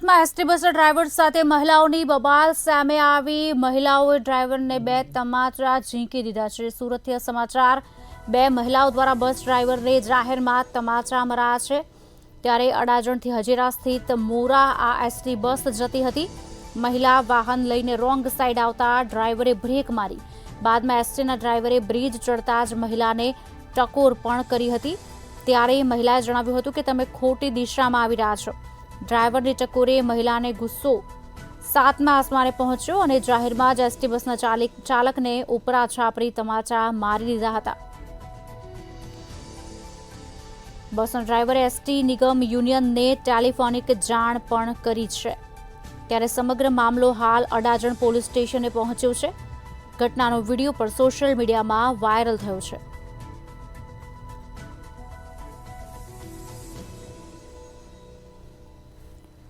સુરતમાં એસટી બસના ડ્રાઈવર સાથે મહિલાઓની બબાલ સામે આવી. મહિલાઓએ ડ્રાઈવરને બે તમાચા ઝીંકી દીધા છે. સુરતથી સમાચાર. બે મહિલાઓ દ્વારા બસ ડ્રાઈવરને જાહેરમાં તમાચા મરાયા છે. ત્યારે અડાજણથી હજીરા સ્થિત મોરા આ એસટી બસ જતી હતી. મહિલા વાહન લઈને રોંગ સાઈડ આવતા ડ્રાઈવરે બ્રેક મારી. બાદમાં એસટીના ડ્રાઈવરે બ્રિજ ચડતા જ મહિલાને ટકોર પણ કરી હતી. ત્યારે મહિલાએ જણાવ્યું હતું કે તમે ખોટી દિશામાં આવી રહ્યા છો. ડ્રાઈવરની ટકોરે મહિલાને ગુસ્સો સાતમા આસમાને પહોંચ્યો અને જાહેરમાં જ એસટી બસના ચાલકને ઉપરા છાપરી તમાચા મારી દીધા હતા. બસના ડ્રાઈવરે એસટી નિગમ યુનિયનને ટેલિફોનિક જાણ પણ કરી છે. ત્યારે સમગ્ર મામલો હાલ અડાજણ પોલીસ સ્ટેશને પહોંચ્યો છે. ઘટનાનો વિડીયો પણ સોશિયલ મીડિયામાં વાયરલ થયો છે.